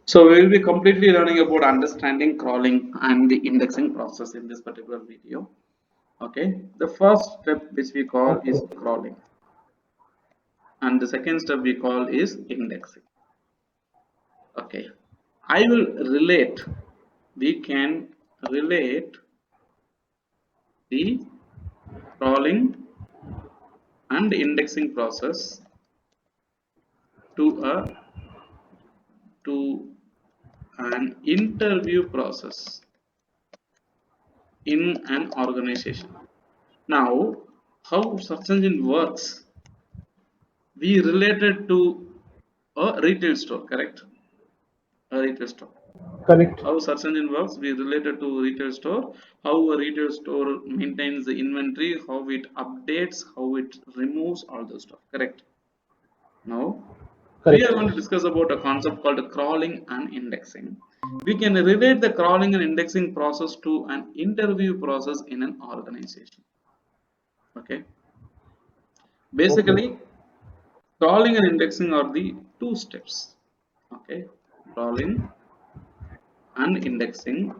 So we will be completely learning about understanding crawling and the indexing process in this particular video. Okay, the first step which we call Okay. is crawling, and the second step we call is indexing. Okay, I will relate. We can relate the crawling and indexing process to a to an interview process in an organization. Now, how search engine works? We related to a retail store, correct? A retail store. Correct. How search engine works? We related to retail store. How a retail store maintains the inventory, how it updates, how it removes all those stuff. Correct. Now, we are Correct. going to discuss about a concept called crawling and indexing. We can relate the crawling and indexing process to an interview process in an organization. Okay. Okay. Basically, crawling and indexing are the two steps. Okay. Crawling and indexing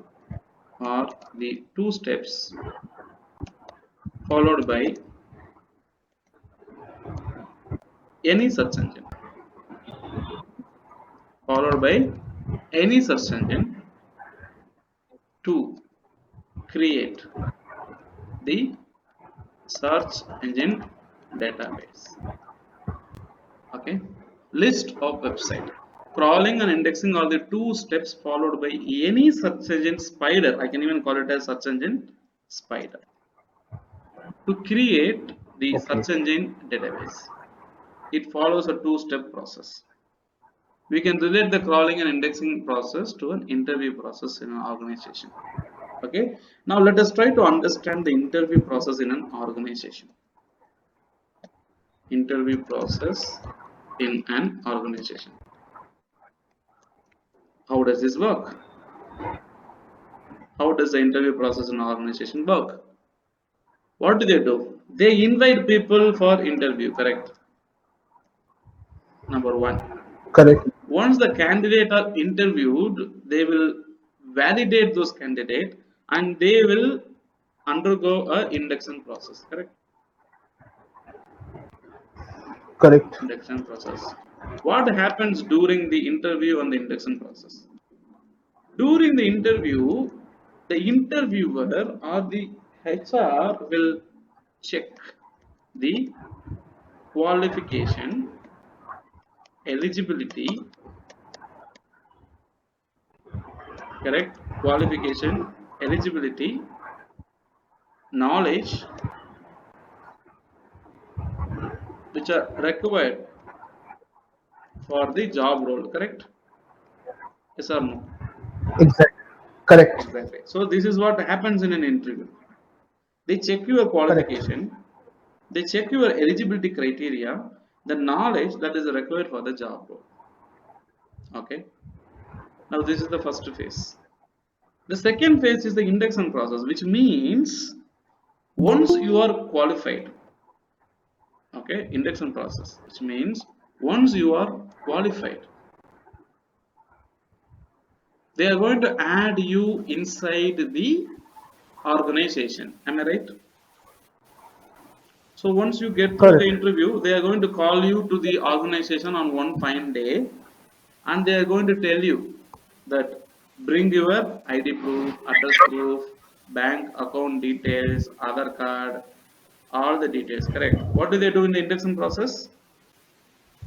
are the two steps followed by any search engine. Followed by any search engine to create the search engine database. Okay. List of website. Crawling and indexing are the two steps followed by any search engine spider. I can even call it as search engine spider to create the Okay. search engine database. It follows a two-step process. We can relate the crawling and indexing process to an interview process in an organization. Okay. Now let us try to understand the interview process in an organization. Interview process in an organization. How does this work? How does the interview process in an organization work? What do? They invite people for interview, correct? Number one. Correct. Once the candidate are interviewed, they will validate those candidate and they will undergo a induction process, correct? Correct. Induction process. What happens during the interview and the induction process? During the interview, the interviewer or the HR will check the qualification, eligibility, correct? Qualification, eligibility, knowledge, which are required for the job role, correct? Yes or no? Exactly. Correct. Exactly. So this is what happens in an interview. They check your Correct. qualification, they check your eligibility criteria, the knowledge that is required for the job role. Okay. Now this is the first phase. The second phase is the induction process, which means once you are qualified, okay, induction process, which means once you are qualified, they are going to add you inside the organization. Am I right? So once you get through the Correct. interview, they are going to call you to the organization on one fine day and they are going to tell you that bring your ID proof, address proof, bank account details, Aadhaar card, all the details, correct? What do they do in the induction process?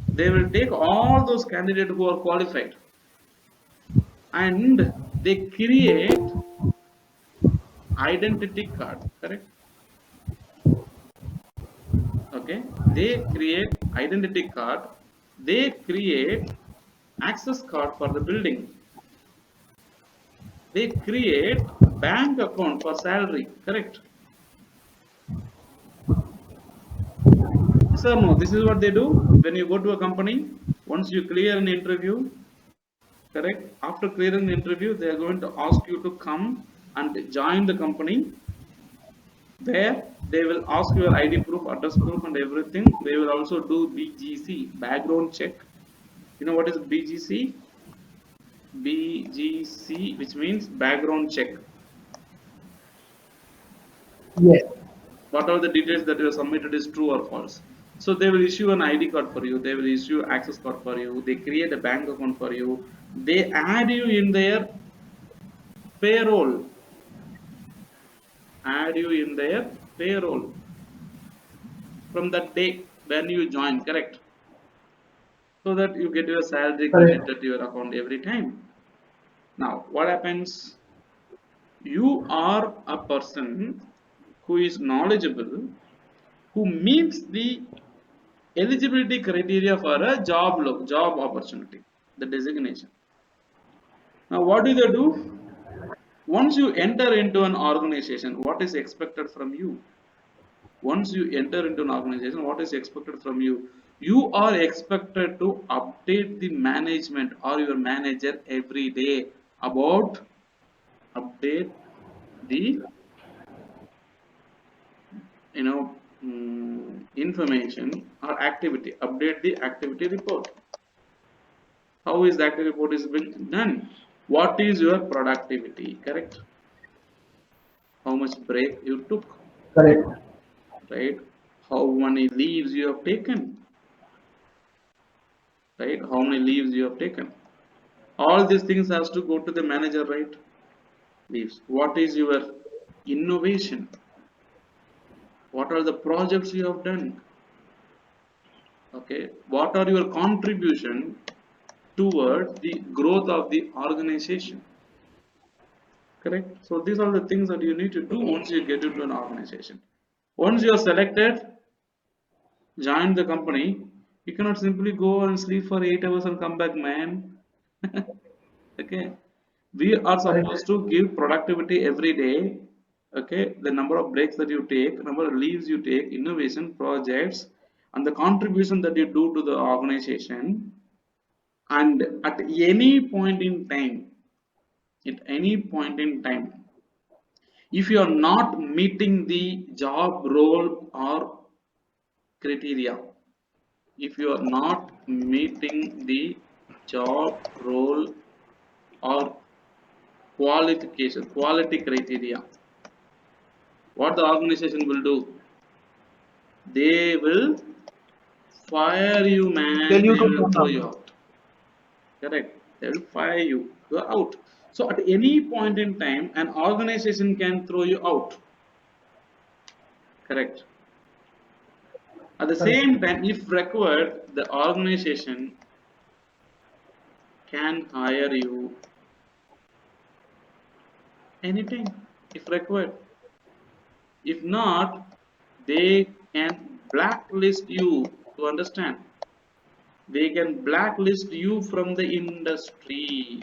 They will take all those candidates who are qualified and they create identity card, correct? Okay, they create identity card, they create access card for the building, they create bank account for salary, correct? Yes or no? This is what they do when you go to a company. Once you clear an interview, correct, after clearing the interview they are going to ask you to come and join the company where they will ask your ID proof, address proof and everything. They will also do BGC, background check. You know what is BGC? BGC, which means background check. Yes. What are the details that you have submitted is true or false. So they will issue an ID card for you. They will issue access card for you. They create a bank account for you. They add you in their payroll. Add you in their payroll from that day when you join. Correct. So that you get your salary Correct. credited to your account every time. Now, what happens? You are a person who is knowledgeable, who meets the eligibility criteria for a job opportunity, the designation. Now, what do they do? Once you enter into an organization, what is expected from you? Once you enter into an organization, what is expected from you? You are expected to update the management or your manager every day about update the information or activity, update the activity report. How is the activity report is been done? What is your productivity? Correct. How much break you took? Correct. Right. How many leaves you have taken? Right. How many leaves you have taken? All these things has to go to the manager, right? Leaves. What is your innovation? What are the projects you have done? Okay. What are your contribution towards the growth of the organization? Correct. So these are the things that you need to do once you get into an organization. Once you are selected, join the company, you cannot simply go and sleep for 8 hours and come back, man. Okay. We are Correct. supposed to give productivity every day. Okay. The number of breaks that you take, number of leaves you take, innovation projects, and the contribution that you do to the organization. And at any point in time, at any point in time, if you are not meeting the job role or criteria, if you are not meeting the job role or qualification quality criteria, what the organization will do, they will fire you, Tell man. you They to will do throw you something. out. Correct. They will fire you. You're out. So at any point in time, an organization can throw you out. Correct. At the Correct. same time, if required, the organization can hire you anytime if required. If not, they can blacklist you. To understand, they can blacklist you from the industry.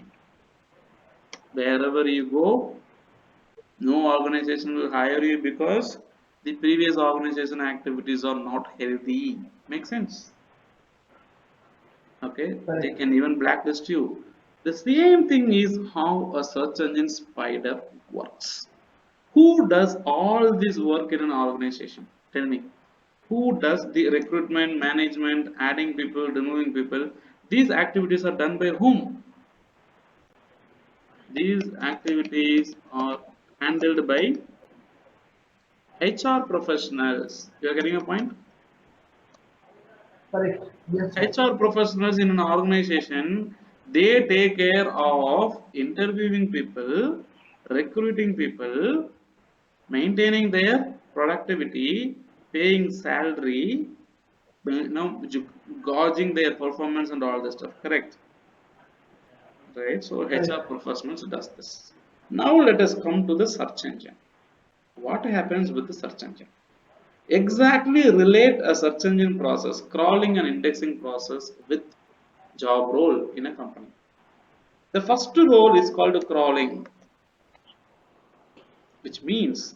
Wherever you go, no organization will hire you because the previous organization activities are not healthy. Make sense? Okay, they Correct. can even blacklist you. The same thing is how a search engine spider works. Who does all this work in an organization? Tell me. Who does the recruitment, management, adding people, removing people? These activities are done by whom? These activities are handled by HR professionals. You are getting a point? Correct. Yes, sir. HR professionals in an organization, they take care of interviewing people, recruiting people, maintaining their productivity, paying salary, gauging their performance and all this stuff. Correct, right? So HR Correct. professionals does this. Now let us come to the search engine. What happens with the search engine? Exactly relate a search engine process, crawling and indexing process with job role in a company. The first role is called crawling, which means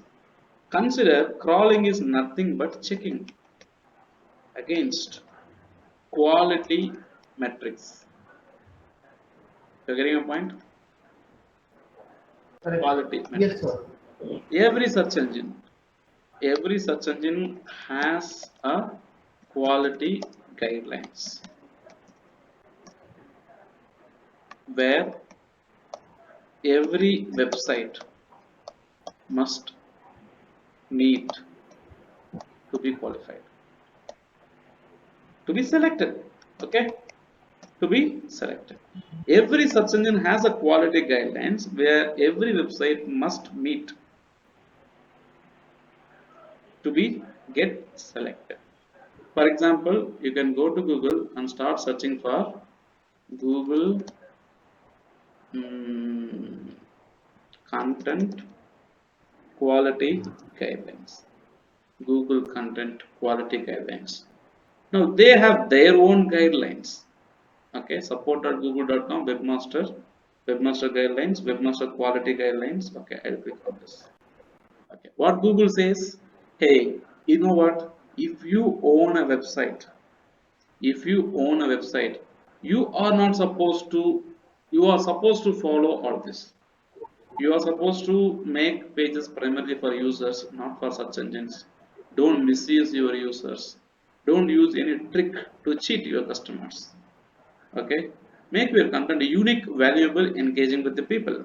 consider crawling is nothing but checking against quality metrics. You're getting a point? Correct. Quality Yes, metrics. sir. Every search engine, every search engine has a quality guidelines where every website must meet to be qualified, to be selected. Okay, to be selected. Every search engine has a quality guidelines where every website must meet to be get selected. For example, you can go to Google and start searching for Google mm, content quality guidelines. Google content quality guidelines. Now they have their own guidelines. Okay, support.google.com, webmaster guidelines, webmaster quality guidelines. Okay, I'll click on this. Okay, what Google says, hey, you know what? If you own a website, if you own a website, you are not supposed to, you are supposed to follow all this. You are supposed to make pages primarily for users, not for search engines. Don't misuse your users. Don't use any trick to cheat your customers. Okay, make your content unique, valuable, engaging with the people.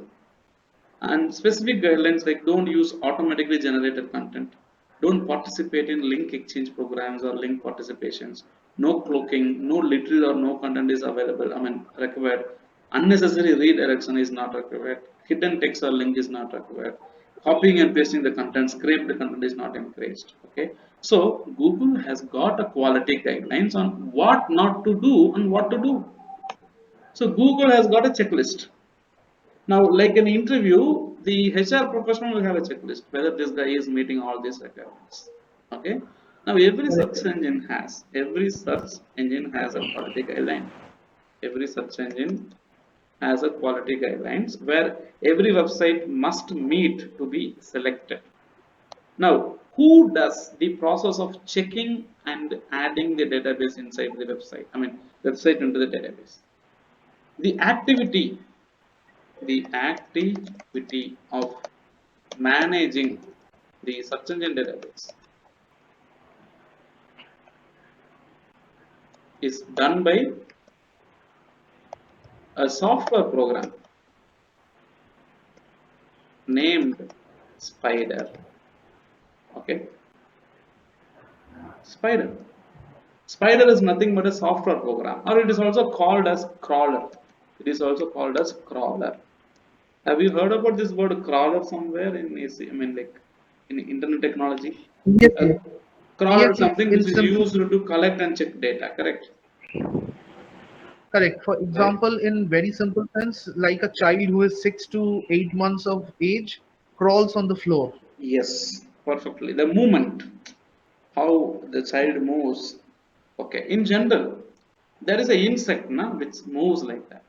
And specific guidelines like don't use automatically generated content, don't participate in link exchange programs or link participations, no cloaking, no literal or no content is available, required, unnecessary redirection is not required, hidden text or link is not required, copying and pasting the content, scraped content is not encouraged. Okay, so Google has got a quality guidelines on what not to do and what to do. So Google has got a checklist. Now, like an interview, the HR professional will have a checklist whether this guy is meeting all these requirements. Okay. Now, Correct. every search engine has a quality guideline. Every search engine has a quality guidelines where every website must meet to be selected. Now, who does the process of checking and adding the database inside the website? Website into the database. The activity the activity of managing the search engine database is done by a software program named Spider. Okay, Spider. Spider is nothing but a software program, or it is also called as crawler. It is also called as crawler. Have you heard about this word crawler somewhere in AC? Like in internet technology? Yes, A yes, crawler yes, is yes. something In which is simple, used to collect and check data, correct? correct. For Right. example, in very simple sense, like a child who is 6 to 8 months of age crawls on the floor. Yes, perfectly. The movement, how the child moves. Okay, in general, there is an insect which moves like that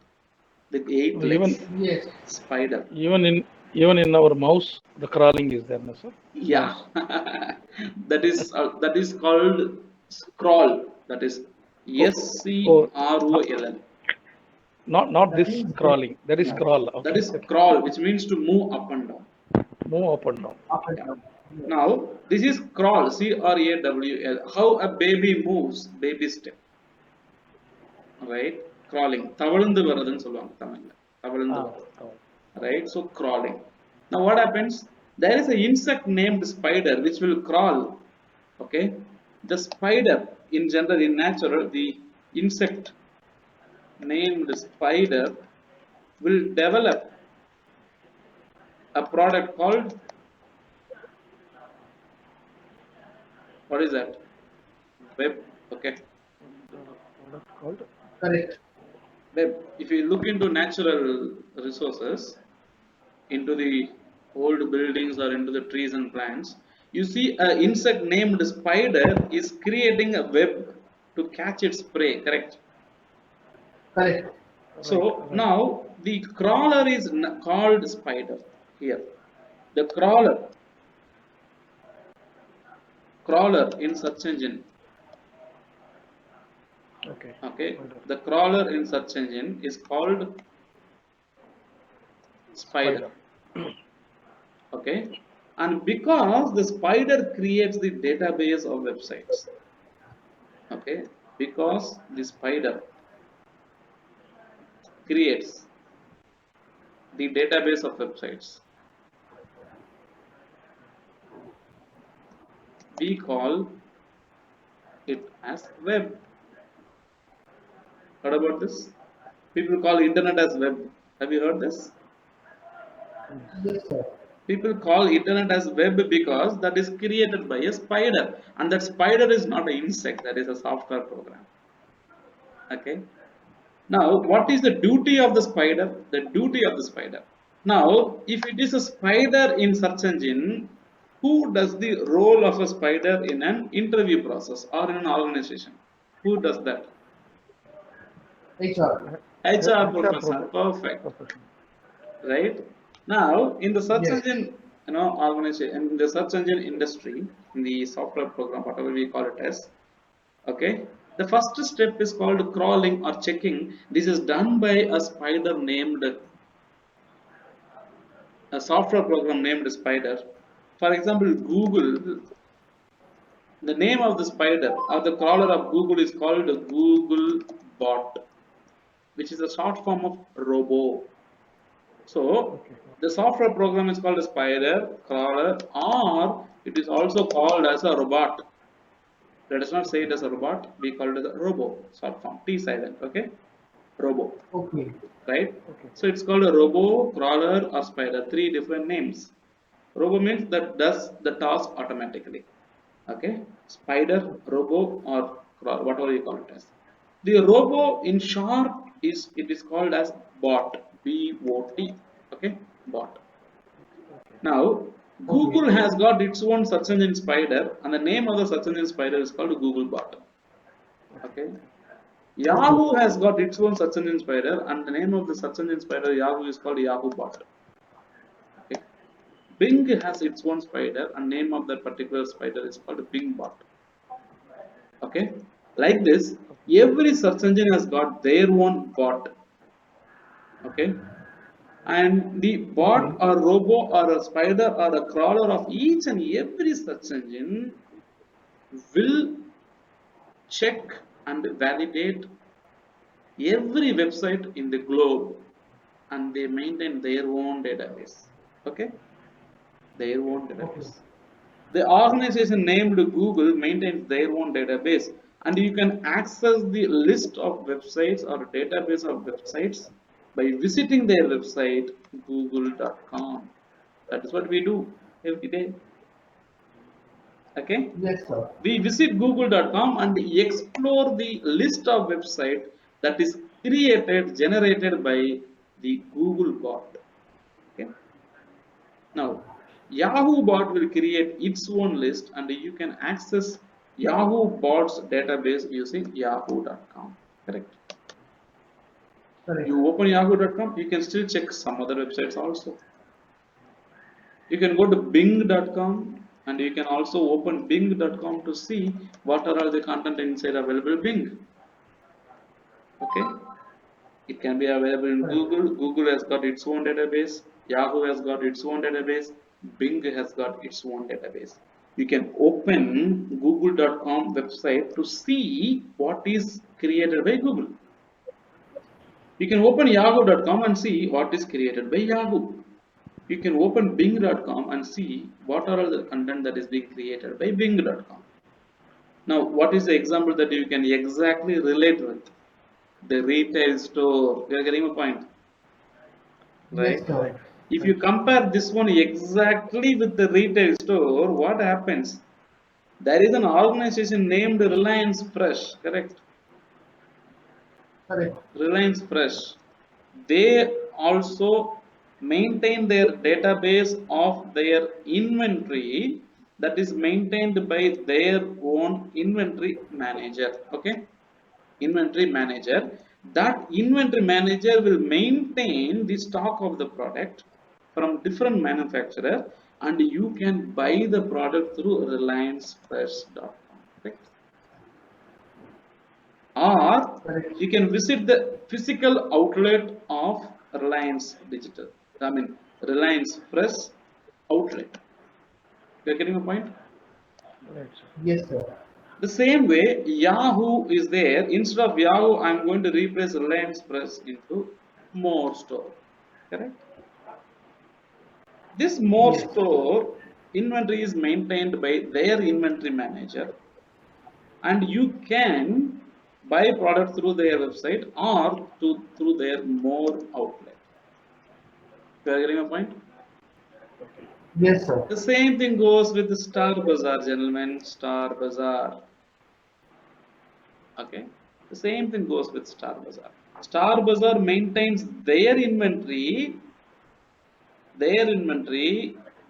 with eight Even legs. Yes, Spider. even in our mouse, the crawling is there, no, sir? Yeah, Mouse. that is called scroll. That is Oh, oh, not SCROLL. not that this means crawling. That is yeah, crawl. That Okay, is okay. crawl, which means to move up and down. Move up and down. up and Yeah. down. Yes, Now this is crawl, CRAWL. How a baby moves, baby step. Right, crawling, தவழ்ந்து வர்றதுன்னு சொல்லுவாங்க தமிழ்ல, தவழ்ந்து Ah, வர்றது. down. Right, so crawling. Now what happens, there is an insect named spider which will crawl. Okay, the spider, in general, in natural, the insect named spider will develop a product called, what is that, web. Okay, What called? correct. web. If you look into natural resources, into the old buildings or into the trees and plants, you see an insect named spider is creating a web to catch its prey, correct? Correct. Right, So right. now the crawler is called spider here. The crawler in search engine. Okay. Okay, Spider. the crawler in search engine is called spider. Spider. Okay, and because the spider creates the database of websites. Okay, because the spider creates the database of websites. We call it as web. Heard about this? People call internet as web. Have you heard this? Yes, sir. People call internet as web because that is created by a spider, and that spider is not an insect, that is a software program. Okay. Now, what is the duty of the spider? The duty of the spider. Now, if it is a spider in search engine, who does the role of a spider in an interview process or in an organization? Who does that? HR. HR professional. Perfect. Professional. Right. Now, in the search Yes. engine, organization, in the search engine industry, in the software program, whatever we call it as, okay, the first step is called crawling or checking. This is done by a spider named, a software program named Spider. For example, Google, the name of the spider or the crawler of Google is called Google Bot, which is a short form of robo. So the software program is called a spider, crawler, or it is also called as a robot. Let us not say it as a robot, we call it as a robo, short form, T silent, okay? Robo, Okay. right? Okay. So it's called a robo, crawler, or spider, three different names. Robo means that does the task automatically. Okay, spider, robo, or crawl, whatever you call it as. The robo, in short, is called as bot. B-O-T. Okay, bot. Now, Google has got its own search engine spider, and the name of the search engine spider is called Google Bot. Okay. Yahoo has got its own search engine spider, and the name of the search engine spider Yahoo is called Yahoo Bot. Okay. Bing has its own spider, and name of that particular spider is called Bing Bot. Okay, like this, every search engine has got their own bot. Okay, and the bot or robo or a spider or a crawler of each and every search engine will check and validate every website in the globe, and they maintain their own database. Okay, their own database. The organization named Google maintains their own database, and you can access the list of websites or database of websites by visiting their website google.com. That is what we do every day. Okay, Yes, sir. we visit google.com and explore the list of website that is generated by the Google bot. Okay, now Yahoo bot will create its own list, and you can access Yahoo bot's database using yahoo.com. Correct. Correct. You open yahoo.com, you can still check some other websites also. You can go to bing.com, and you can also open bing.com to see what are all the content inside available Bing. Okay, it can be available in Google. Google has got its own database. Yahoo has got its own database. Bing has got its own database. You can open google.com website to see what is created by Google. You can open yahoo.com and see what is created by Yahoo. You can open bing.com and see what are all the content that is being created by bing.com. Now, what is the example that you can exactly relate with? The retail store. You are getting a point, right? Yes, sir. If you compare this one exactly with the retail store, what happens? There is an organization named Reliance Fresh, correct? Correct. Reliance Fresh. They also maintain their database of their inventory that is maintained by their own inventory manager. Okay, inventory manager. That inventory manager will maintain the stock of the product from different manufacturer, and you can buy the product through reliancefresh.com. Correct? Or Correct. you can visit the physical outlet of Reliance Digital. I mean Reliance Fresh outlet. You are getting a point? Right, sir. Yes, sir. The same way Yahoo is there. Instead of Yahoo, I am going to replace Reliance Fresh into More Store. Correct? This more Yes. store inventory is maintained by their inventory manager, and you can buy product through their website or through their more outlet. You are getting my point? Yes, sir. The same thing goes with the Star Bazaar, gentlemen. Star Bazaar. Okay. The same thing goes with Star Bazaar. Star Bazaar maintains their inventory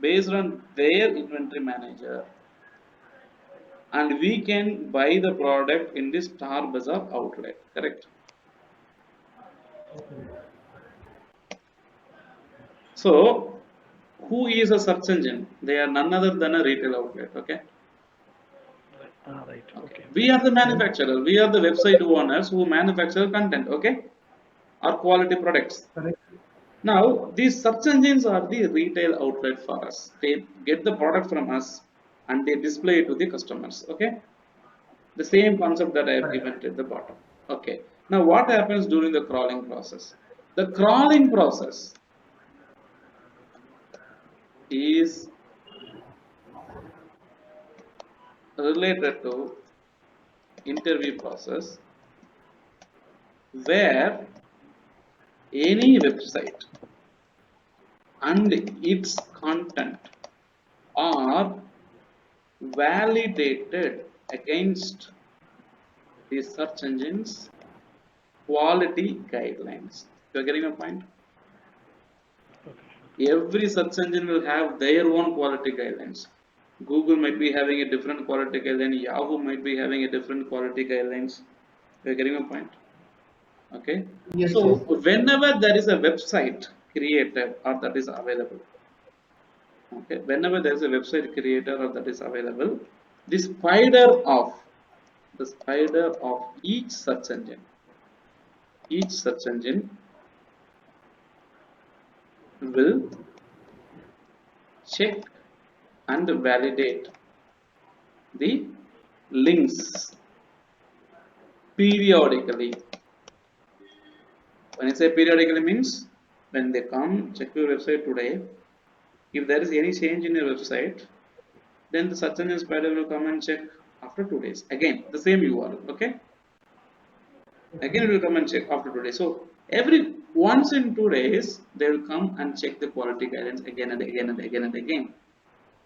based on their inventory manager, and we can buy the product in the Star Bazaar outlet. Correct. So, who is a search engine? They are none other than a retail outlet. Okay. Right. Okay. Okay. We are the manufacturer. We are the website owners who manufacture content. Okay. Or quality products. Correct. Now, these search engines are the retail outlet for us. They get the product from us and they display it to the customers. Okay. The same concept that I have Correct. given at the bottom. Okay. Now, what happens during the crawling process? The crawling process is related to interview process where any website and its content are validated against the search engines quality guidelines. You're getting my point? Every search engine will have their own quality guidelines. Google might be having a different quality guideline. Yahoo might be having a different quality guidelines. You're getting my point? Okay. Yes, So yes. whenever there is a website created or that is available, okay, whenever there is a website creator or that is available, the spider of each search engine will check and validate the links periodically. When I say periodically means when they come check your website today, if there is any change in your website, then the search engine spider will come and check after 2 days. Again, the same URL. Okay. Again, it will come and check after 2 days. So every once in 2 days, they will come and check the quality guidance again and again and again and again.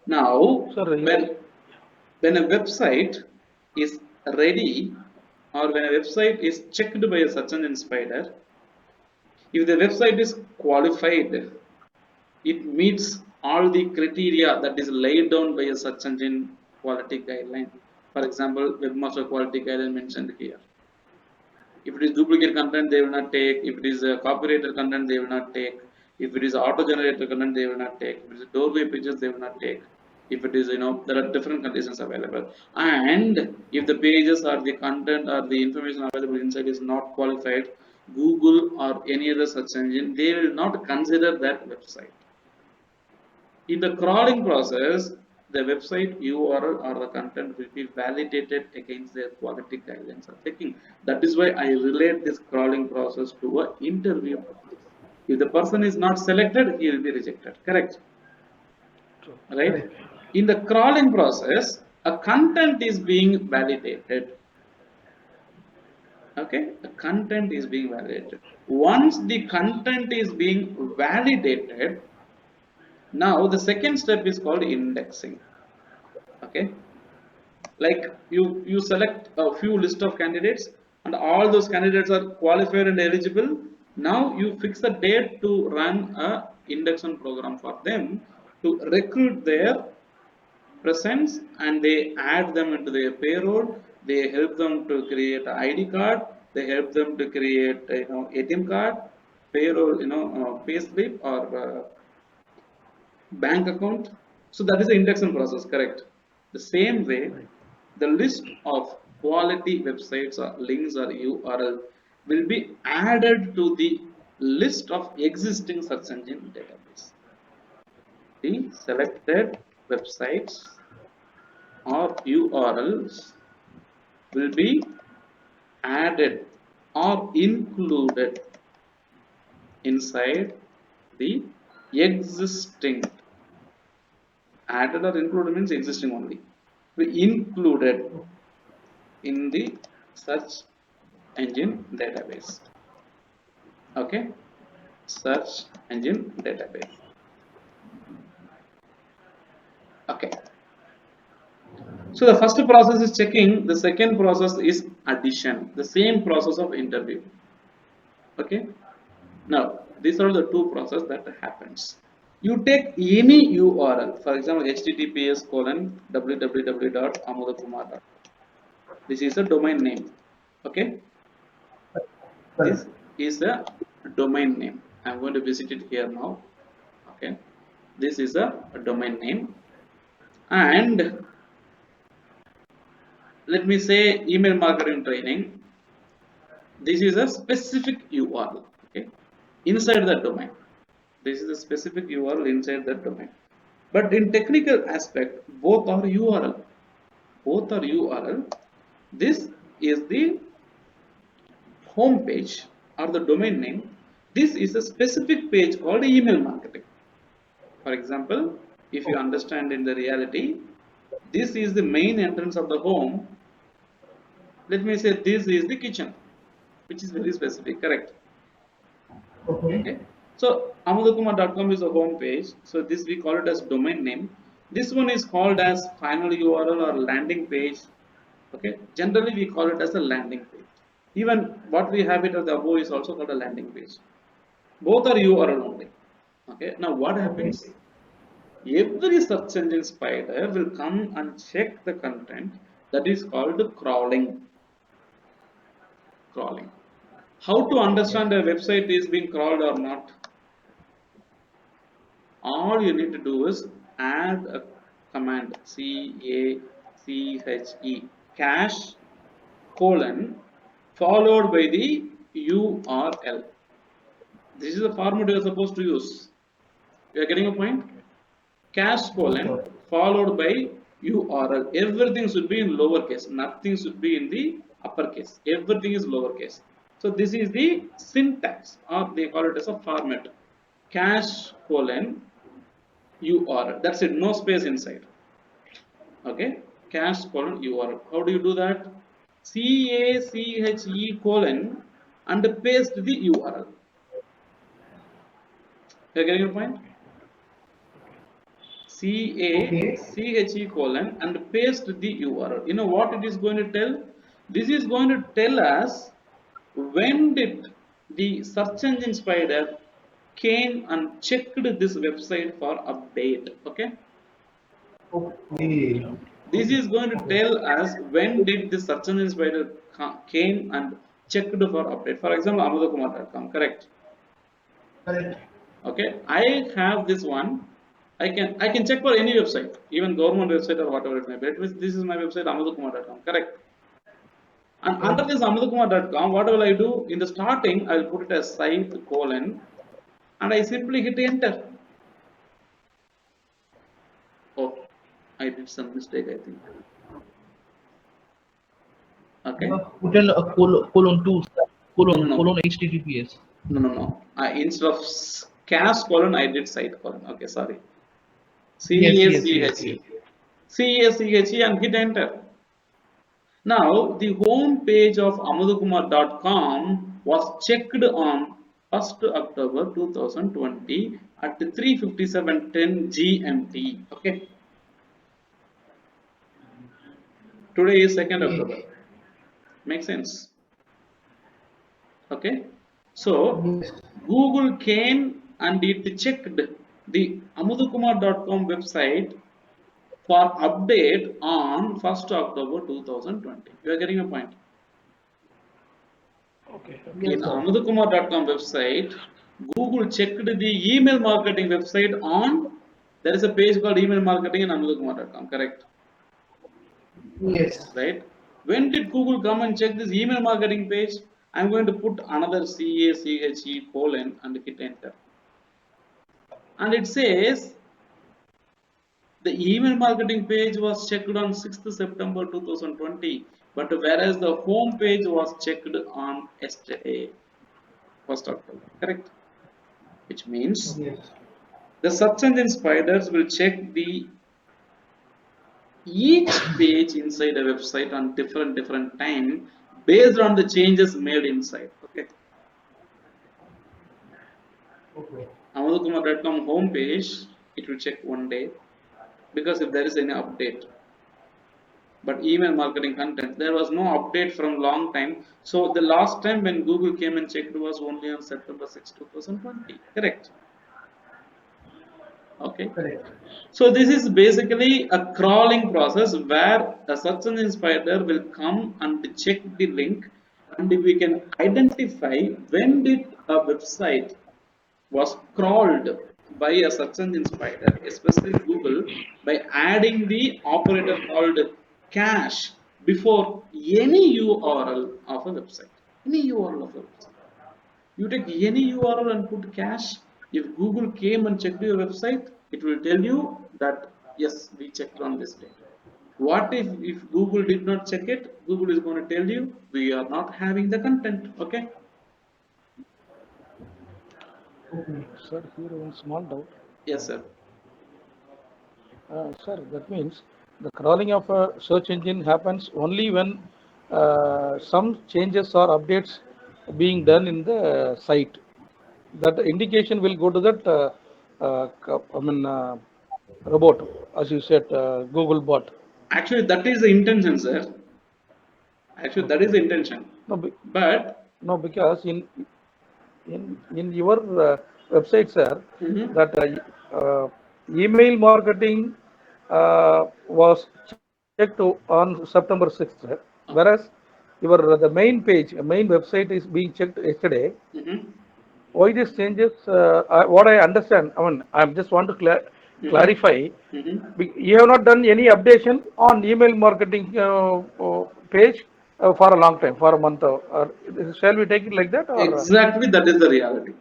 Now, Sir, when a website is ready or when a website is checked by a search engine spider, if the website is qualified, it meets all the criteria that is laid down by a search engine quality guideline. For example, webmaster quality guideline mentioned here. If it is duplicate content, they will not take. If it is copyrighted content, they will not take. If it is auto-generated content, they will not take. If it is doorway pages, they will not take. If it is, there are different conditions available. And if the pages or the content or the information available inside is not qualified, Google or any other search engine, they will not consider that website. In the crawling process, the website URL or the content will be validated against their quality guidelines of checking. That is why I relate this crawling process to an interview process. If the person is not selected, he will be rejected. Correct? Right? Correct. In the crawling process, a content is being validated. Okay, the content is being validated. Once the content is being validated, now the second step is called indexing. Okay, like you select a few list of candidates and all those candidates are qualified and eligible. Now you fix a date to run a induction program for them to recruit their presence, and they add them into their payroll. They help them to create an ID card. They help them to create ATM card, payroll, payslip or bank account. So that is the induction process, correct? The same way, the list of quality websites or links or URL will be added to the list of existing search engine database. The selected websites or URLs will be added or included inside the existing Added or included means existing only. We included in the search engine database. Okay, search engine database. Okay. So the first process is checking. The second process is addition. The same process of interview. Okay. Now these are the two processes that happens. You take any URL, for example, https://www.amudakumar.com. This is a domain name. Okay. This is a domain name. I'm going to visit it here now. Okay. This is a domain name, and let me say email marketing training. This is a specific URL. Okay. Inside that domain. This is a specific URL inside that domain. But in technical aspect, both are URL. Both are URL. This is the home page or the domain name. This is a specific page called email marketing. For example, if you understand in the reality, this is the main entrance of the home. Let me say this is the kitchen, which is very specific, correct? Okay. So amudakumar.com is a home page. So this we call it as domain name. This one is called as final URL or landing page. Okay. Generally we call it as a landing page. Even what we have it as the above is also called a landing page. Both are URL only. Okay. Now what happens? Every search engine spider will come and check the content. That is called crawling. Crawling. How to understand a website is being crawled or not? All you need to do is add a command cache cache colon followed by the URL. This is the format you are supposed to use. You are getting a point? Cache colon followed by URL. Everything should be in lowercase. Nothing should be in the uppercase. Everything is lowercase. So this is the syntax, or they call it as a format. Cache colon URL. That's it. No space inside. Okay. Cache colon URL. How do you do that? cache colon and paste the URL. You are getting your point? cache colon and paste the URL. You know what it is going to tell? This is going to tell us when did the search engine spider came and checked this website for update. Okay. Okay. This is going to tell us when did the search engine spider came and checked for update. For example, amudakumar.com. Correct. Correct. Okay. I have this one. I can check for any website, even government website or whatever it may be. This is my website amudakumar.com. Correct. And under this amudakumar.com, what will I do? In the starting, I will put it as site colon, and I simply hit enter. Oh, I did some mistake, I think. Okay. Put in a colon 2 colon No. colon HTTPS. No. Instead of cache colon, I did site colon. Okay, sorry. Yes. CACHE and hit enter. Now, the home page of amudakumar.com was checked on 1st October 2020 at 3:57:10 GMT. Okay. Today is 2nd October. Makes sense. Okay. So, Google came and it checked the amudakumar.com website for update on 1st October 2020. You are getting a point. Okay. In amudakumar.com website, Google checked the email marketing website on, there is a page called email marketing in amudakumar.com, correct? Yes. Right? When did Google come and check this email marketing page? I'm going to put another CACHE colon and hit enter. And it says the email marketing page was checked on 6th September 2020, but whereas the home page was checked on yesterday, 1st October, correct? Which means Yes. the search engine spiders will check the each page inside a website on different time based on the changes made inside. Okay. Amadhukumar.com home page, it will check one day because if there is any update. But email marketing content, there was no update from long time. So the last time when Google came and checked was only on September 6, 2020. Correct. Okay. Correct. So this is basically a crawling process where a search engine spider will come and check the link, and if we can identify when did a website was crawled by a search engine spider, especially Google, by adding the operator called cache before any URL of a website. Any URL of a website. You take any URL and put cache. If Google came and checked your website, it will tell you that yes, we checked on this date. What if Google did not check it? Google is going to tell you we are not having the content. Okay. Sir, here one small doubt. Yes, sir. Sir, that means the crawling of a search engine happens only when some changes or updates being done in the site. That indication will go to that, robot, as you said, Google bot. Actually, that is the intention, sir. Actually, that is the intention. No, But no, because in your website, sir, mhm, that email marketing was checked on September 6th, sir. Whereas the main page, main website is being checked yesterday. mhm, Why these changes? What I understand, I mean, I just want to clarify. mhm. You have not done any updation on email marketing page for a long time, for a month. Shall we take it like that, or? Exactly, that is the reality.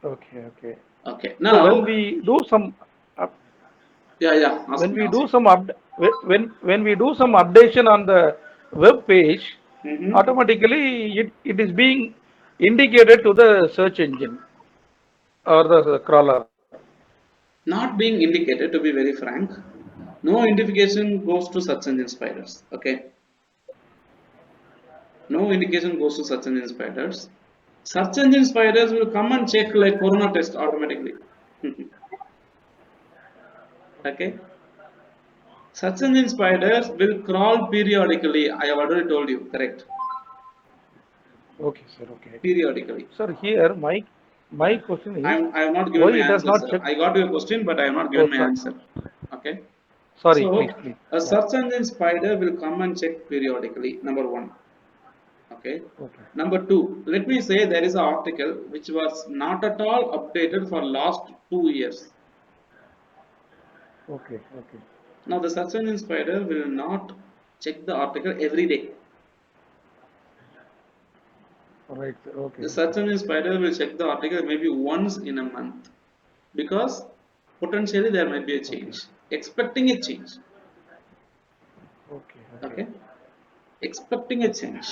Okay, okay. Okay. So when Now, we do some up- yeah. Ask when me, we ask do me. some when we do some updation on the web page, Mhm. automatically it is being indicated to the search engine or the crawler. Not being indicated, to be very frank, no indication goes to search engine spiders. Okay. No indication goes to search engine spiders. Search engine spiders will come and check like corona test automatically. Okay. Search engine spiders will crawl periodically. I have already told you, correct? Okay, sir. Okay. Periodically. Sir, here my question is I have not given why my it has answer, not sir. checked. I got your question, but I have not given Oh, my sorry. answer. Okay. Sorry, please, So please. a Yeah. search engine spider will come and check periodically. Number one. Okay. Okay. Number two, let me say there is an article which was not at all updated for last 2 years. Okay. Okay. Now the search engine spider will not check the article every day. Right. Sir. Okay. The Okay. search engine spider will check the article maybe once in a month because potentially there might be a Okay. change. Expecting a change. Okay. Okay. Okay. Expecting a Okay. change.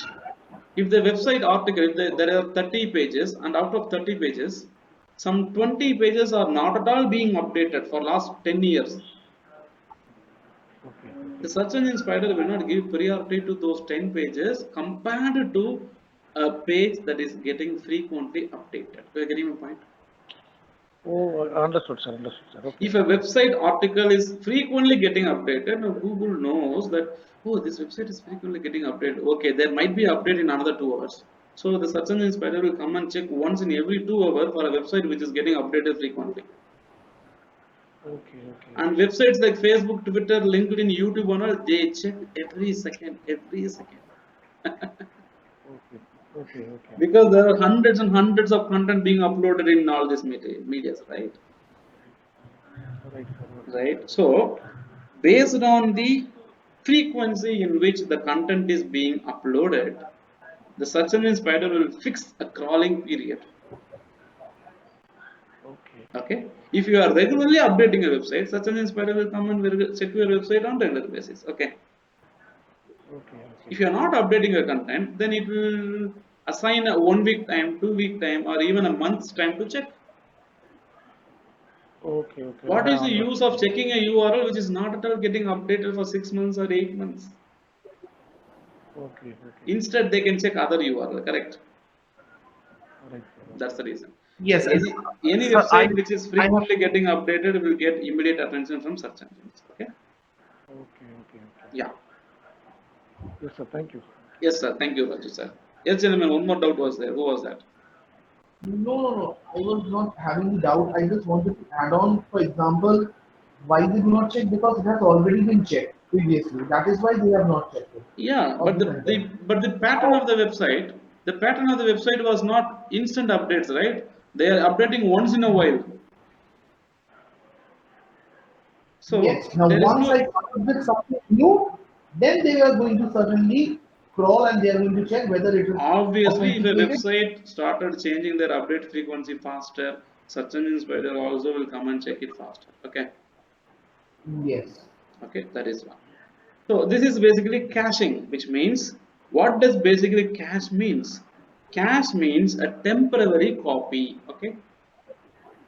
If the website article, if there are 30 pages, and out of 30 pages, some 20 pages are not at all being updated for last 10 years. Okay. The Okay. search engine spider will not give priority to those 10 pages compared to a page that is getting frequently updated. You are getting my point? Oh, understood, sir. Understood, sir. Okay. If a Okay. website article is frequently getting updated, now Google knows that, oh, this website is frequently getting updated. Okay, there might be an update in another 2 hours. So the search engine spider will come and check once in every 2 hours for a website which is getting updated frequently. Okay. Okay. And Okay. websites like Facebook, Twitter, LinkedIn, YouTube, and all, they check every second, every second. Okay. Okay. Okay. Because there are hundreds and hundreds of content being uploaded in all these medias, right? Right, sir. Okay. Right. So based on the frequency in which the content is being uploaded, the search engine spider will fix a crawling period. Okay. Okay. If you are regularly updating a website, search engine spider will come and will check your website on regular basis. Okay. Okay. Okay. If you are not updating your content, then it will assign a 1 week time, 2 week time, or even a month's time to check. Okay, okay. What I is the use understood. of checking a URL which is not at all getting updated for 6 months or 8 months? Okay, okay. Instead, they can check other URL, correct? Right, sir. That's the reason. Yes, and Any sir, website which is I have frequently getting updated will get immediate attention from search engines. Okay? Okay, okay, okay. Yeah. Yes, sir. Thank you. Yes, sir. Thank you, Raju, sir. Yes, gentlemen, one more doubt was there. Who was that? no. I was not having doubt. I just wanted to add on, for example, why they do not check because it has already been checked previously. That is why they have not checked it Yeah, of but the content. the pattern of the pattern of the website was not instant updates, right? They are updating once in a while. So Yes. Now, there is once no I come up with something new, then they are going to certainly crawl and they are going to check whether it is obviously if a authenticated. website started changing their update frequency faster, search engine spider also will come and check it faster. Okay, Yes. okay, that is one. So this is basically caching, which means what does basically cache means? Cache means a temporary copy. Okay,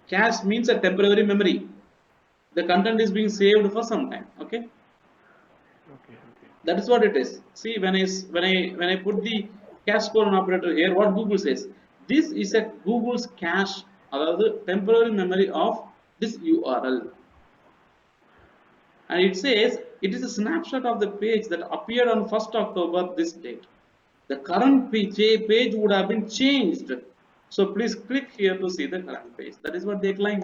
cache means a temporary memory. The content is being saved for some time. Okay, Okay, okay. that is what it is. See, when I put the cache colon operator here, what Google says, this is a Google's cache, or the temporary memory of this URL, and it says it is a snapshot of the page that appeared on 1st October this date. The current page would have been changed, so please click here to see the current page. That is what they claim.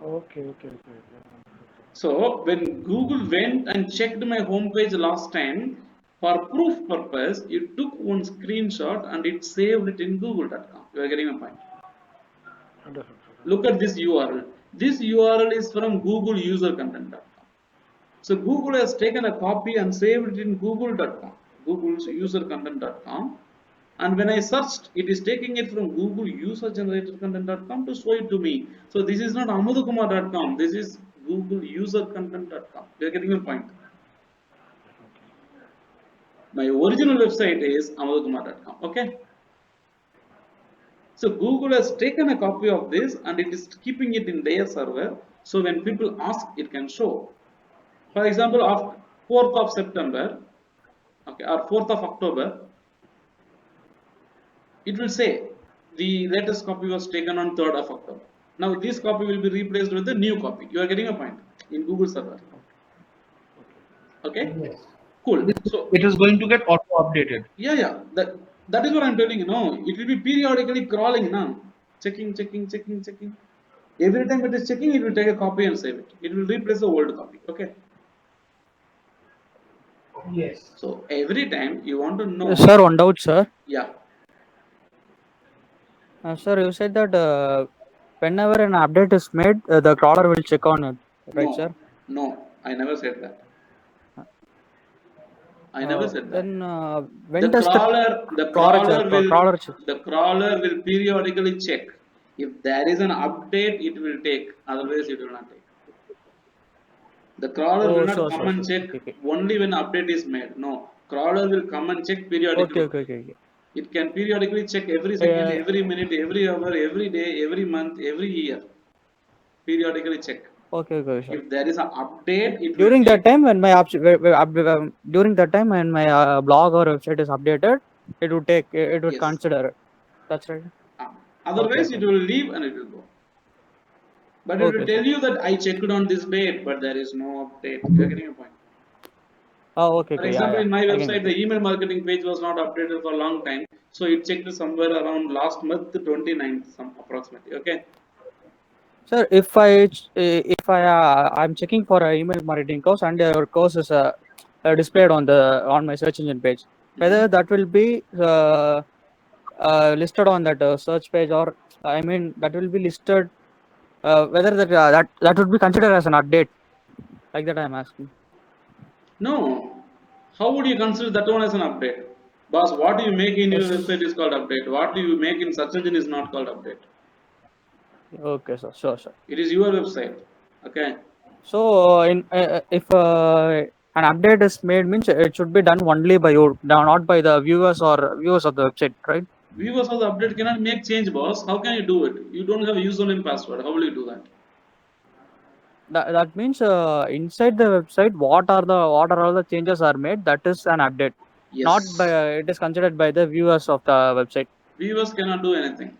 Okay, okay, okay. So when Google went and checked my homepage last time, for proof purpose, it took one screenshot and it saved it in google.com. You are getting my point. Understood, sir. Look at this URL. This URL is from Google user content.com. So Google has taken a copy and saved it in google.com, Google's user content.com. And when I searched, it is taking it from Google user generated content.com to show it to me. So this is not amadhukumar.com. This is Google user content.com. You are getting the point. My original website is amadhukumar.com. Okay. So Google has taken a copy of this and it is keeping it in their server. So when people ask, it can show. For example, after 4th of September, okay, or 4th of October, it will say the latest copy was taken on 3rd of October. Now this copy will be replaced with the new copy. You are getting a point in Google server. Okay, Yes. cool. So It is going to get auto updated. yeah, that is what I'm telling you. No, it will be periodically crawling now, checking. Every time it is checking, it will take a copy and save it. It will replace the old copy. Okay. Yes. So every time you want to know, Yes, sir, one doubt, sir. yeah, Sir, you said that whenever an update is made, the crawler will check on it, right, sir? no, I never said that. I never said that. Then when does The crawler check? crawler will periodically check. If there is an update, it will take. Otherwise, it will not take. The crawler will Oh, not sure, come sure, and sure. check Okay, only when update is made. No, crawler will come and check periodically. okay. It can periodically check every second, every minute, every hour, every day, every month, every year. Periodically check. Okay, sir. If there is an update, it will During that take. time when my during that time when my blog or website is updated, it would take, it would Yes. consider it. That's right. Otherwise, Okay. it will leave and it will go. But it will Okay, tell sir. you that I checked on this date, but there is no update. You are getting a point. Oh, okay, For yeah, example, in my I can website, get the it. email marketing page was not updated for a long time. So it checked somewhere around last month, 29th, some approximately. Okay. Sir, I'm checking for an email marketing course and your course is displayed on my search engine page, whether that will be listed on that search page, or I mean that will be listed, whether that would be considered as an update, like that I'm asking. No. How would you consider that one as an update? Boss, what you make in your Yes. website is called update. What you make in search engine is not called update. Okay, sir. Sure. It is your website. Okay. So if an update is made, means it should be done only by you, not by the viewers of the website, right? Viewers of the update cannot make change, boss. How can you do it? You don't have a username password. How will you do that? that means inside the website, what are all the changes are made? That is an update. Not Yes. by it is considered by the viewers of the website. Viewers cannot do anything.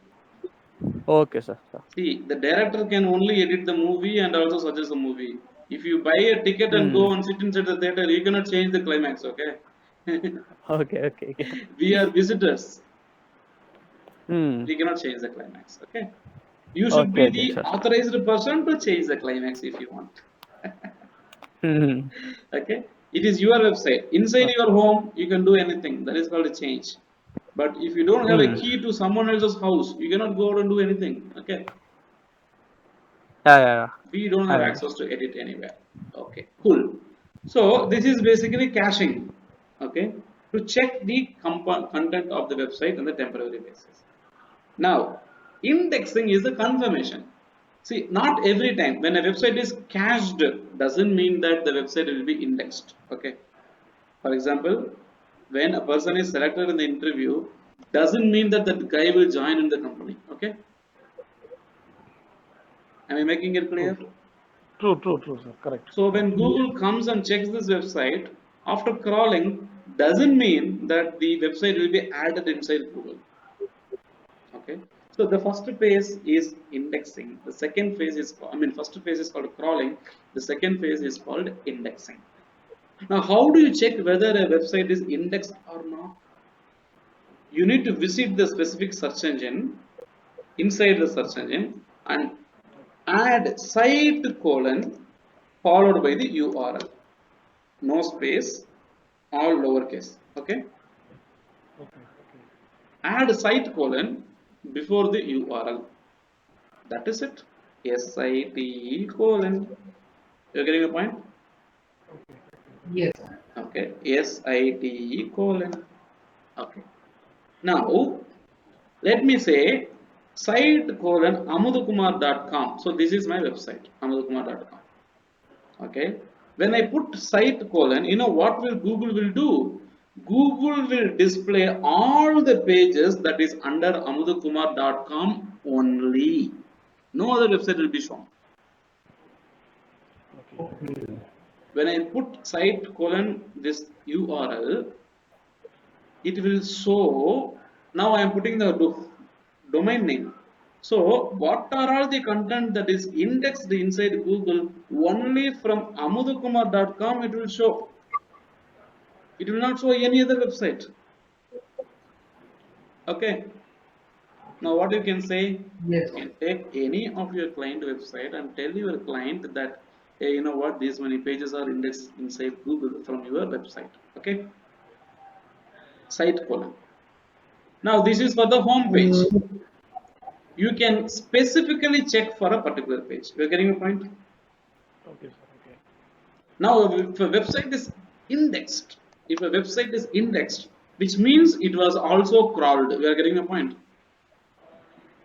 Okay, sir. See, the director can only edit the movie and also suggest the movie. If you buy a ticket and Hmm. go and sit inside the theater, you cannot change the climax, okay? Okay. Okay. Okay. We are visitors. Hmm. We cannot change the climax, okay? You should Okay. be Okay. the Sure. Sure. authorized person to change the climax if you want. Hmm. Okay, it is your website. Inside Okay. your home, you can do anything. That is called a change. But if you don't have a Hmm. key to someone else's house, you cannot go out and do anything. Okay, Yeah. Yeah. Yeah. we don't I have understand. access to edit anywhere. Okay, cool. So this is basically caching. Okay, to check the content of the website on the temporary basis. Now, indexing is a confirmation. See, not every time when a website is cached doesn't mean that the website will be indexed. Okay. For example, when a person is selected in the interview, doesn't mean that that guy will join in the company. Okay. Am I making it True. clear? True, sir. Correct. So when Correct. Google comes and checks this website, after crawling, doesn't mean that the website will be added inside Google. Okay. So the first phase is indexing. The second phase is, first phase is called crawling. The second phase is called indexing. Now, how do you check whether a website is indexed or not? You need to visit the specific search engine inside the search engine and add site colon followed by the URL. No space, all lowercase. Okay. Okay. Okay. Add site colon before the URL. That is it. SITE colon. You're getting the point? Yes. Okay. SITE colon. Okay. Now, let me say site colon amudakumar.com. So this is my website, amudakumar.com. Okay. When I put site colon, you know what will Google will do? Google will display all the pages that is under amudakumar.com only. No other website will be shown. Okay. Okay. When I put site colon this URL, it will show. Now I am putting the domain name. So what are all the content that is indexed inside Google? Only from amudakumar.com it will show. It will not show any other website. Okay. Now what you can say, Yes. you can take any of your client website and tell your client that, hey, you know what, these many pages are indexed inside Google from your website. Okay. Site colon. Now this is for the home page. Mm, You can specifically check for a particular page. You're getting a point? Okay, sir. Okay. Now, if a website is indexed, which means it was also crawled. We are getting a point.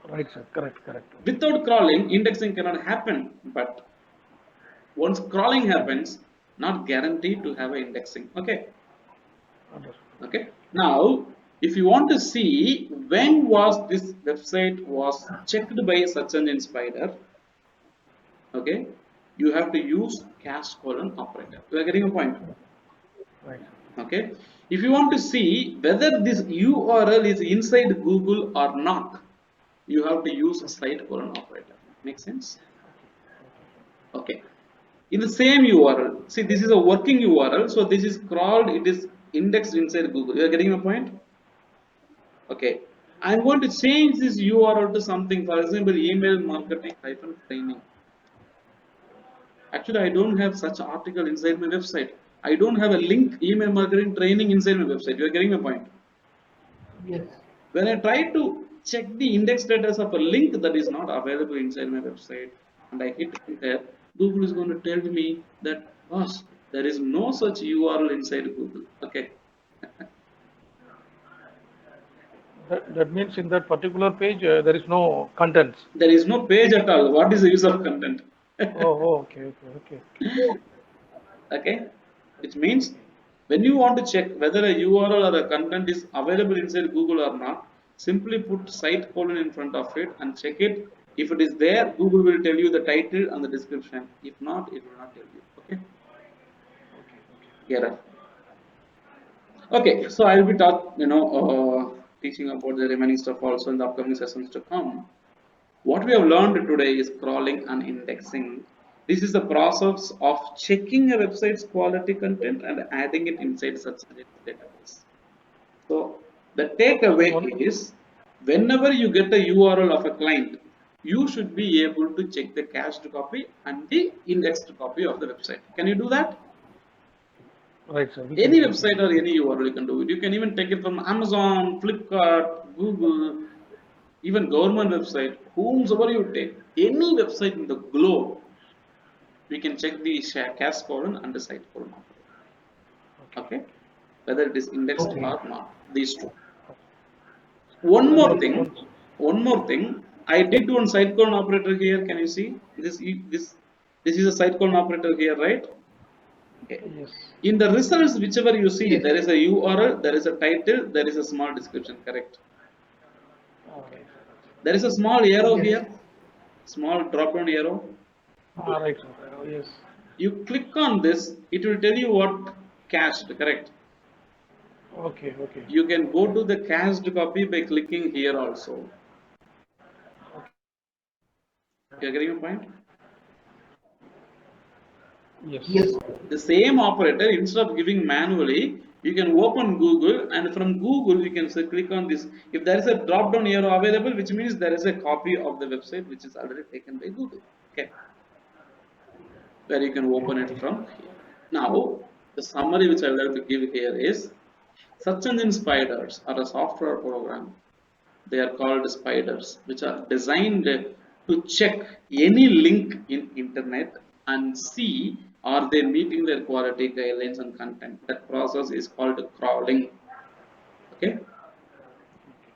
Right, sir. Correct. Correct. Without crawling, indexing cannot happen. But once crawling happens, not guaranteed to have an indexing. Okay. Understood. Okay. Now, if you want to see when was this website was checked by search engine spider, okay, you have to use cache colon operator. You are getting a point. Right. Okay, if you want to see whether this URL is inside Google or not, you have to use site colon operator. Make sense? Okay, in the same URL, see, this is a working URL, so this is crawled, it is indexed inside Google. You are getting a point? Okay, I'm going to change this URL to something, for example, email marketing training. Actually, I don't have such article inside my website. I don't have a link email marketing training inside my website. You are getting my point. yes. When I try to check the index status of a link that is not available inside my website and I hit enter, Google is going to tell me that, boss, there is no such URL inside Google. Okay. That means in that particular page there is no contents. There is no page at all. What is the use of content? Oh, okay. Okay. Which means when you want to check whether a URL or a content is available inside Google or not, simply put site colon in front of it and check it. If it is there, Google will tell you the title and the description. If not, it will not tell you. Okay. Here. Okay. So I will be teaching about the remaining stuff also in the upcoming sessions to come. What we have learned today is crawling and indexing. This is the process of checking a website's quality content and adding it inside such a database. So the takeaway is, whenever you get a URL of a client, you should be able to check the cached copy and the indexed copy of the website. Can you do that? Right, sir. Any website or any URL you can do it. You can even take it from Amazon, Flipkart, Google, even government website, whomsoever you take, any website in the globe, we can check the cached colon and the site colon. Okay, whether it is indexed or not. These two. One more thing. I did one site colon operator here. Can you see this? This is a site colon operator here, right? Okay. Yes. In the results, whichever you see, there is a URL, there is a title, there is a small description. Correct. Okay. There is a small arrow here, small drop down arrow. Right. Yes. You click on this, it will tell you what cached. Correct. Okay. You can go to the cached copy by clicking here also. You getting my point? Yes. The same operator, instead of giving manually, you can open Google, and from Google you can click on this. If there is a drop down arrow available, which means there is a copy of the website which is already taken by Google. Okay, where you can open it from here. Now, the summary which I would like to give here is, search engine spiders are a software program. They are called spiders, which are designed to check any link in internet and see are they meeting their quality guidelines and content. That process is called crawling. Okay.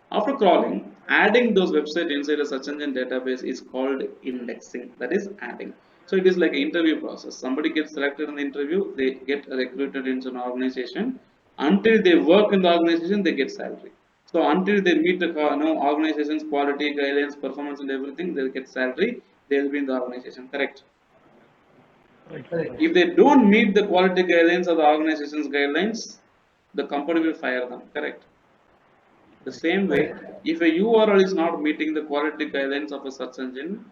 After crawling, adding those websites inside a search engine database is called indexing. That is adding. So it is like an interview process. Somebody gets selected in the interview, they get recruited into an organization. Until they work in the organization, they get salary. So until they meet the organization's quality guidelines, performance, and everything, they'll get salary. They'll be in the organization. Correct. If they don't meet the quality guidelines or the organization's guidelines, the company will fire them. Correct. The same way, if a URL is not meeting the quality guidelines of a search engine,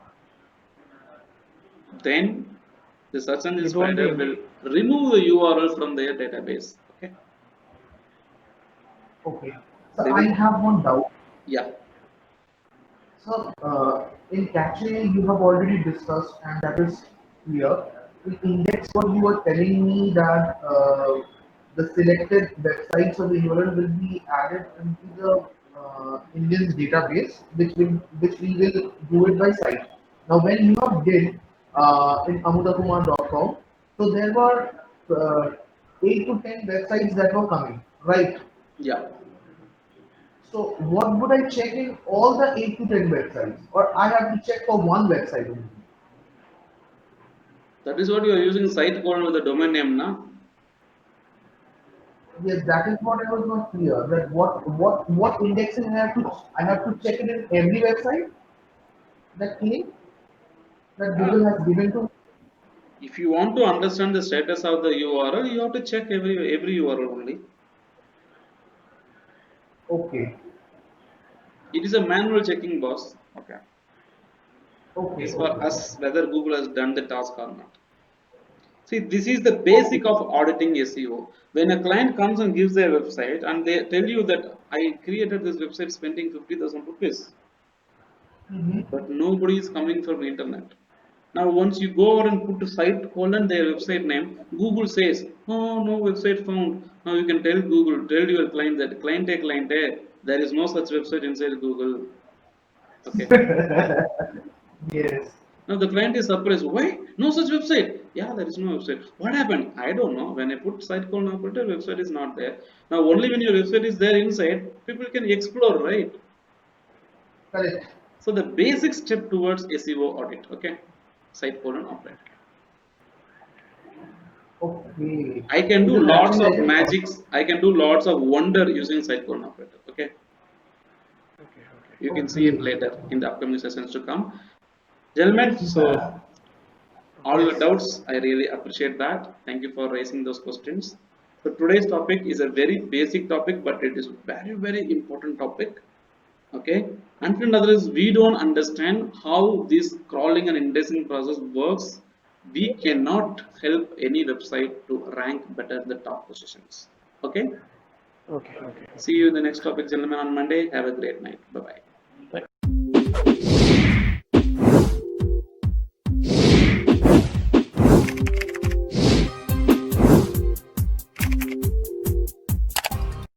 then the search engine spider will remove the URL from their database. Okay. So I have one doubt. Yeah. So in caching you have already discussed, and that is clear. In index, what you were telling me that the selected websites of the URL will be added into the Indian's database, which we will do it by site. Now, when you have did in amudakumar.com, so there were 8 to 10 websites that were coming, right? Yeah. So what would I check in all the 8 to 10 websites, or I have to check for one website only? That is what you are using site colon with the domain name, na? Yes, that is what I was not clear. That what indexing I have to check it in every website that claim that Google has given to. If you want to understand the status of the URL, you have to check every URL only. Okay. It is a manual checking, boss. Okay. Okay. It's for us whether Google has done the task or not. See, this is the basic of auditing SEO. When a client comes and gives their website and they tell you that I created this website spending 50,000 rupees, but nobody is coming from the internet. Now, once you go over and put a site colon their website name, Google says, oh, no website found. Now you can tell Google, tell your client that client, there is no such website inside Google. Okay. Yes. Now the client is surprised. Why? No such website. Yeah, there is no website. What happened? I don't know. When I put site colon operator, website is not there. Now only when your website is there inside, people can explore, right? Correct. So the basic step towards SEO audit, okay? Site colon operator. Okay. I can do lots of magics. I can do lots of wonder using site colon operator, okay? You can see it later in the upcoming sessions to come. Gentlemen, so all the doubts, I really appreciate that. Thank you for raising those questions. So today's topic is a very basic topic, but it is very, very important topic. Okay. Until others, we don't understand how this crawling and indexing process works. We cannot help any website to rank better the top positions. Okay. Okay. See you in the next topic, gentlemen, on Monday. Have a great night. Bye bye.